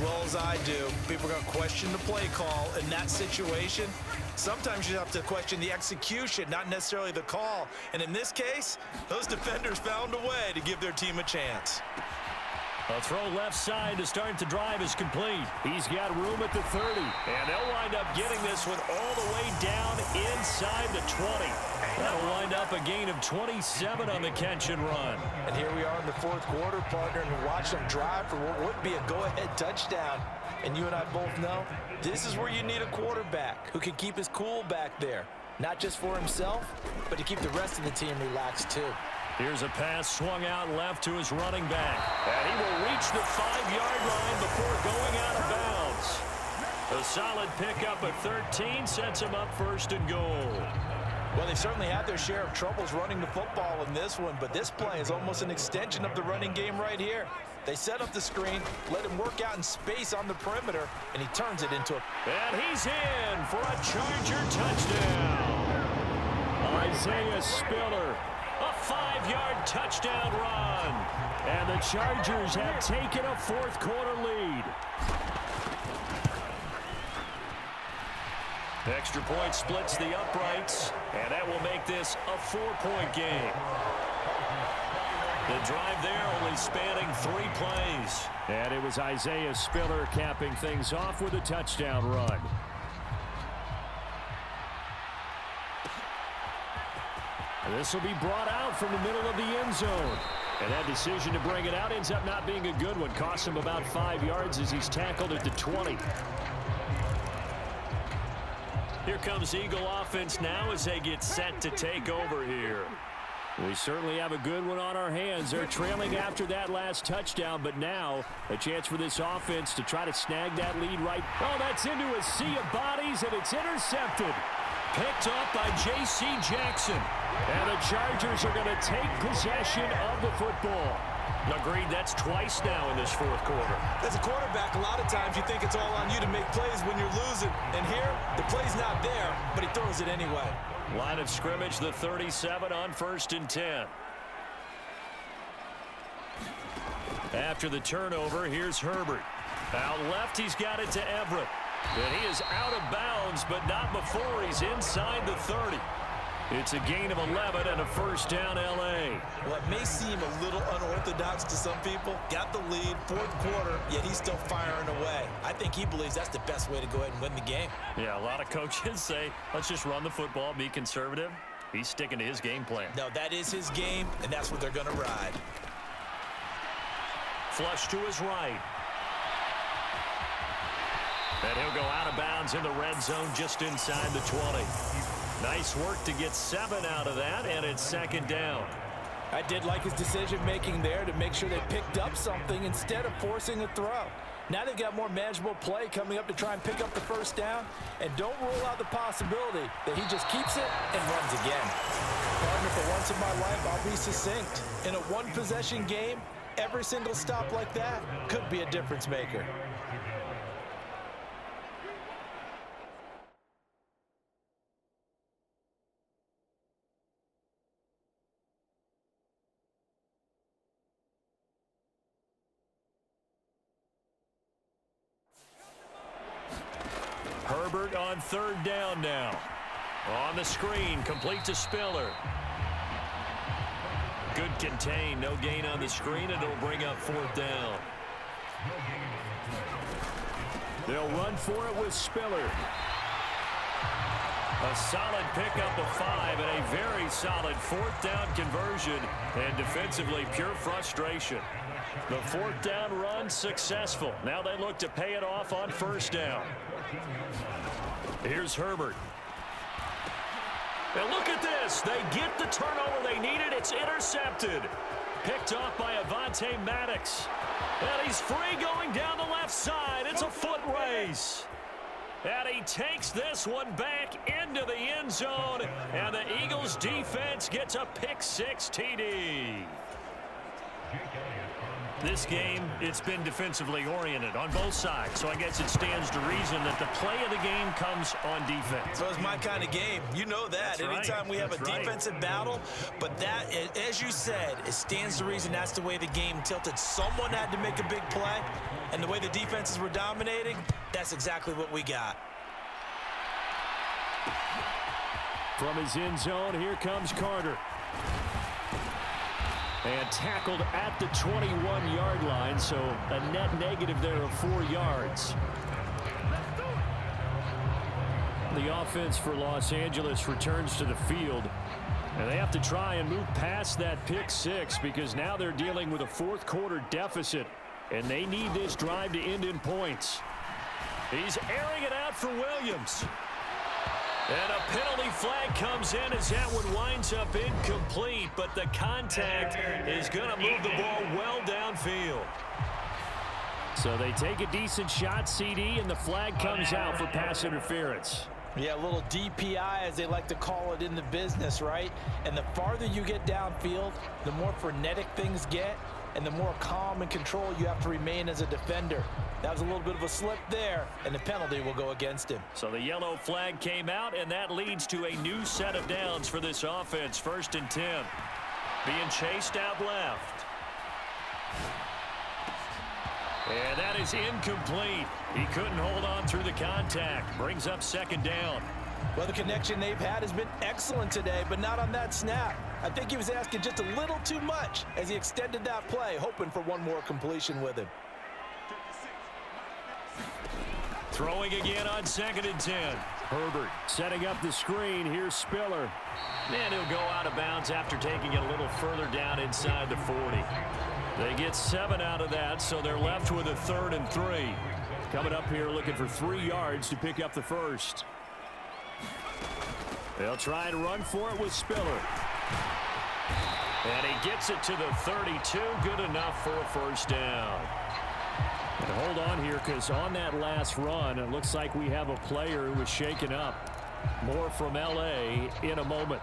well as I do, people are going to question the play call in that situation. Sometimes you have to question the execution, not necessarily the call. And in this case, those defenders found a way to give their team a chance. A throw left side to start the drive is complete. He's got room at the 30. And they'll wind up getting this one all the way down inside the 20. That'll wind up a gain of 27 on the catch and run. And here we are in the fourth quarter, partner, and watch them drive for what would be a go-ahead touchdown. And you and I both know this is where you need a quarterback who can keep his cool back there. Not just for himself, but to keep the rest of the team relaxed too. Here's a pass swung out left to his running back. And he will reach the 5-yard line before going out of bounds. A solid pickup at 13 sets him up first and goal. Well, they certainly had their share of troubles running the football in this one, but this play is almost an extension of the running game right here. They set up the screen, let him work out in space on the perimeter, and he turns it into a... And he's in for a Charger touchdown. Isaiah Spiller. A 5-yard touchdown run. And the Chargers have taken a fourth quarter lead. Extra point splits the uprights, and that will make this a 4-point game. The drive there only spanning 3 plays. And it was Isaiah Spiller capping things off with a touchdown run. This will be brought out from the middle of the end zone. And that decision to bring it out ends up not being a good one. Costs him about 5 yards as he's tackled at the 20. Here comes Eagle offense now as they get set to take over here. We certainly have a good one on our hands. They're trailing after that last touchdown, but now a chance for this offense to try to snag that lead right. Oh, that's into a sea of bodies, and it's intercepted. Picked up by J.C. Jackson. And the Chargers are going to take possession of the football. Agreed, that's twice now in this fourth quarter. As a quarterback, a lot of times you think it's all on you to make plays when you're losing. And here, the play's not there, but he throws it anyway. Line of scrimmage, the 37 on 1st and 10. After the turnover, here's Herbert. Out left, he's got it to Everett. And he is out of bounds, but not before he's inside the 30. It's a gain of 11 and a first down, L.A. Well, it may seem a little unorthodox to some people. Got the lead, fourth quarter, yet he's still firing away. I think he believes that's the best way to go ahead and win the game. Yeah, a lot of coaches say, let's just run the football, be conservative. He's sticking to his game plan. No, that is his game, and that's what they're going to ride. Flush to his right. And he'll go out of bounds in the red zone just inside the 20. Nice work to get 7 out of that, and it's second down. I did like his decision-making there to make sure they picked up something instead of forcing a throw. Now they've got more manageable play coming up to try and pick up the first down, and don't rule out the possibility that he just keeps it and runs again. Partner, for once in my life, I'll be succinct. In a one-possession game, every single stop like that could be a difference maker. Herbert on third down now. On the screen, complete to Spiller. Good contain, no gain on the screen, and it'll bring up fourth down. They'll run for it with Spiller. A solid pickup of 5 and a very solid fourth down conversion, and defensively pure frustration. The fourth down run successful. Now they look to pay it off on first down. Here's Herbert. And look at this. They get the turnover they needed. It's intercepted. Picked off by Avonte Maddox. And he's free going down the left side. It's a foot race. And he takes this one back into the end zone. And the Eagles defense gets a pick-6 TD. This game, it's been defensively oriented on both sides, so I guess it stands to reason that the play of the game comes on defense. So it's my kind of game. You know that. That's Anytime we have a defensive battle, but that, as you said, it stands to reason that's the way the game tilted. Someone had to make a big play, and the way the defenses were dominating, that's exactly what we got. From his end zone, here comes Carter. And tackled at the 21-yard line, so a net negative there of 4 yards. The offense for Los Angeles returns to the field, and they have to try and move past that pick six because now they're dealing with a fourth-quarter deficit, and they need this drive to end in points. He's airing it out for Williams. And a penalty flag comes in as that one winds up incomplete, but the contact is going to move the ball well downfield. So they take a decent shot, CD, and the flag comes out for pass interference. Yeah, a little DPI, as they like to call it in the business, right? And the farther you get downfield, the more frenetic things get, and the more calm and control you have to remain as a defender. That was a little bit of a slip there, and the penalty will go against him. So the yellow flag came out, and that leads to a new set of downs for this offense. 1st and 10. Being chased out left. And that is incomplete. He couldn't hold on through the contact. Brings up 2nd down. Well, the connection they've had has been excellent today, but not on that snap. I think he was asking just a little too much as he extended that play, hoping for one more completion with him. Throwing again on 2nd and 10. Herbert setting up the screen. Here's Spiller. And he'll go out of bounds after taking it a little further down inside the 40. They get 7 out of that, so they're left with a 3rd and 3. Coming up here looking for 3 yards to pick up the first. They'll try and run for it with Spiller. And he gets it to the 32. Good enough for a 1st down. And hold on here, because on that last run, it looks like we have a player who was shaken up. More from L.A. in a moment.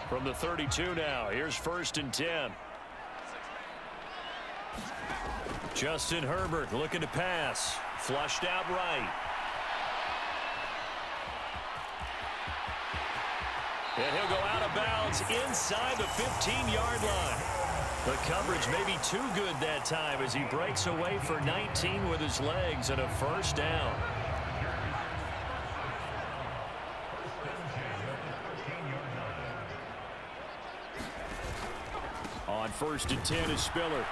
From the 32 now, here's 1st and 10. Justin Herbert looking to pass. Flushed out right. And he'll go out of bounds inside the 15-yard line. The coverage may be too good that time as he breaks away for 19 with his legs and a 1st down. On 1st and 10 is Spiller.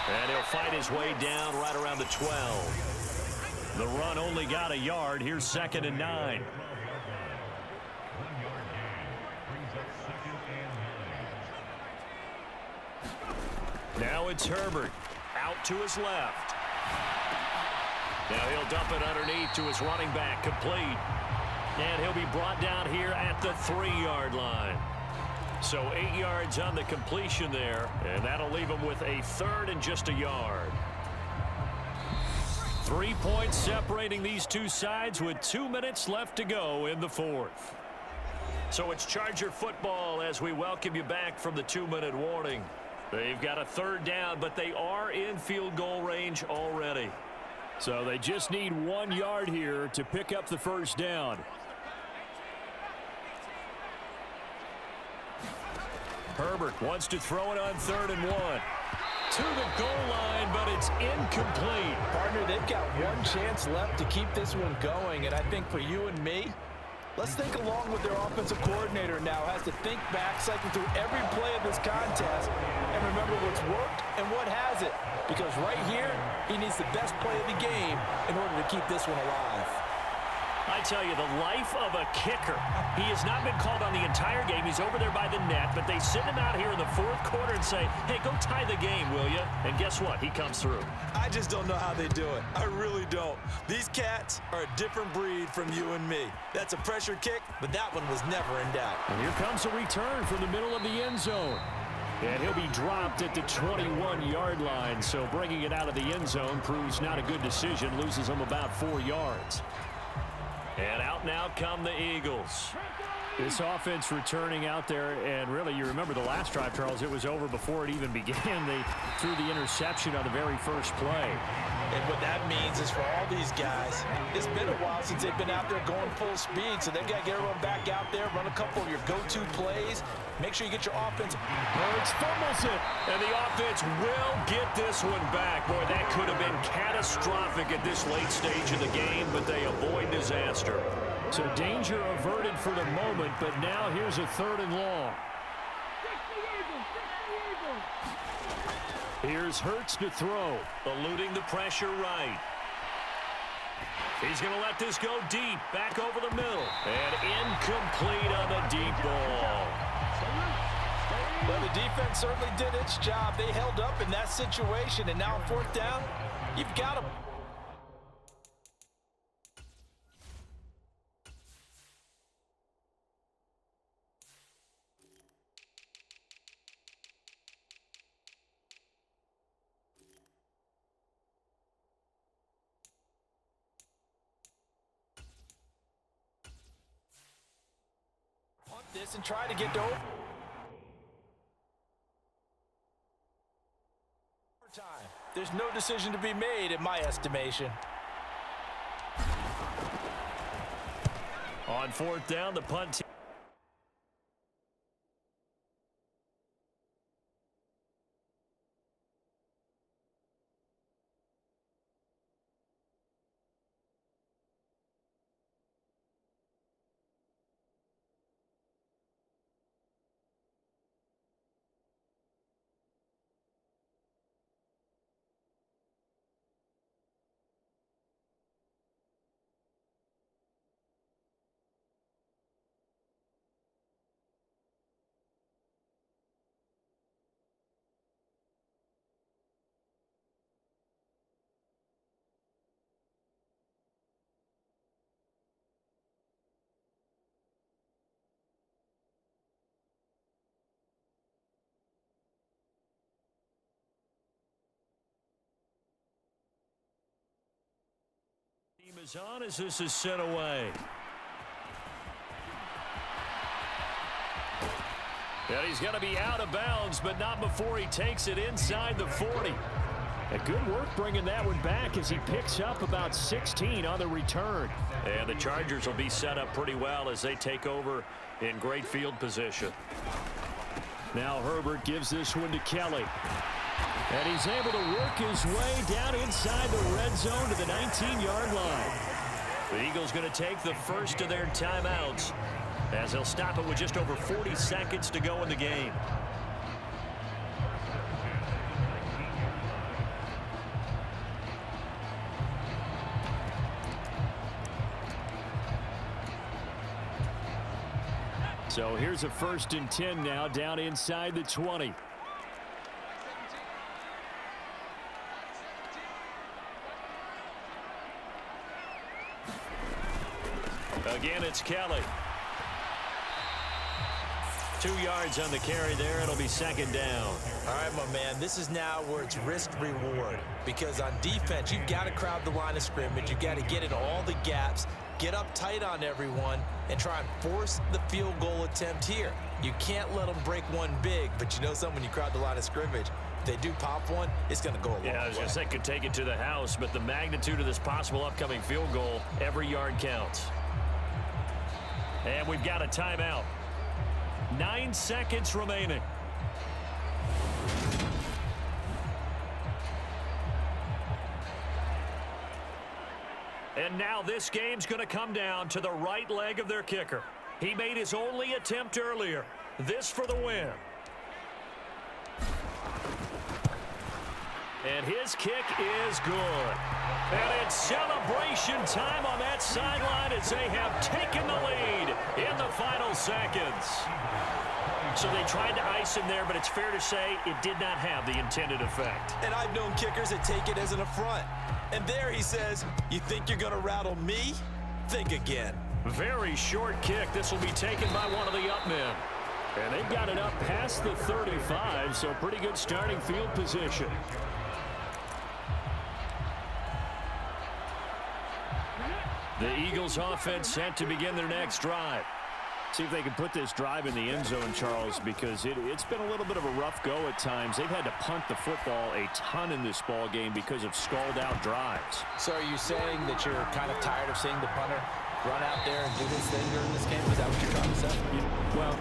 And he'll fight his way down right around the 12. The run only got a yard. Here's 2nd and 9. Now it's Herbert out to his left. Now he'll dump it underneath to his running back, complete. And he'll be brought down here at the 3-yard line. So 8 yards on the completion there, and that'll leave him with a 3rd and just a yard. 3 points separating these two sides with 2 minutes left to go in the 4th. So it's Charger football as we welcome you back from the 2-minute warning. They've got a 3rd down, but they are in field goal range already. So they just need 1 yard here to pick up the 1st down. Herbert wants to throw it on 3rd and 1. To the goal line, but it's incomplete. Partner, they've got one chance left to keep this one going, and I think for you and me, let's think along with their offensive coordinator now. Has to think back, cycle through every play of this contest, and remember what's worked and what hasn't. Because right here, he needs the best play of the game in order to keep this one alive. I tell you, the life of a kicker. He has not been called on the entire game. He's over there by the net, but they send him out here in the 4th quarter and say, hey, go tie the game, will you? And guess what? He comes through. I just don't know how they do it. I really don't. These cats are a different breed from you and me. That's a pressure kick, but that one was never in doubt. And here comes a return from the middle of the end zone. And he'll be dropped at the 21-yard line, so bringing it out of the end zone proves not a good decision, loses him about 4 yards. And out now come the Eagles. This offense returning out there, and really, you remember the last drive, Charles, it was over before it even began. They threw the interception on the very first play. And what that means is for all these guys, it's been a while since they've been out there going full speed, so they've got to get everyone back out there, run a couple of your go-to plays, make sure you get your offense. Hurts fumbles it. And the offense will get this one back. Boy, that could have been catastrophic at this late stage of the game, but they avoid disaster. So danger averted for the moment, but now here's a 3rd and long. Here's Hurts to throw. Eluding the pressure right. He's going to let this go deep. Back over the middle. And incomplete on the deep ball. Well, the defense certainly did its job. They held up in that situation, and now on 4th down, you've got them. This and try to get to overtime. There's no decision to be made in my estimation. On 4th down, the punt. Team is on as this is sent away. And he's going to be out of bounds, but not before he takes it inside the 40. And good work bringing that one back as he picks up about 16 on the return. And the Chargers will be set up pretty well as they take over in great field position. Now Herbert gives this one to Kelly. And he's able to work his way down inside the red zone to the 19-yard line. The Eagles going to take the first of their timeouts as they'll stop it with just over 40 seconds to go in the game. So here's a 1st and 10 now down inside the 20. Again, it's Kelly. 2 yards on the carry there. It'll be 2nd down. All right, my man, this is now where it's risk-reward. Because on defense, you've got to crowd the line of scrimmage. You've got to get into all the gaps, get up tight on everyone, and try and force the field goal attempt here. You can't let them break one big, but you know something, when you crowd the line of scrimmage, if they do pop one, it's going to go a long way. Yeah, I was going to say could take it to the house, but the magnitude of this possible upcoming field goal, every yard counts. And we've got a timeout. 9 seconds remaining. And now this game's going to come down to the right leg of their kicker. He made his only attempt earlier. This for the win. And his kick is good. And it's celebration time on that sideline as they have taken the lead in the final seconds. So they tried to ice him there, but it's fair to say it did not have the intended effect. And I've known kickers that take it as an affront. And there he says, you think you're going to rattle me? Think again. Very short kick. This will be taken by one of the up men. And they've got it up past the 35, so pretty good starting field position. The Eagles offense set to begin their next drive. See if they can put this drive in the end zone, Charles, because it's been a little bit of a rough go at times. They've had to punt the football a ton in this ball game because of stalled-out drives. So are you saying that you're kind of tired of seeing the punter run out there and do his thing during this game? Is that what you're trying to say? Well,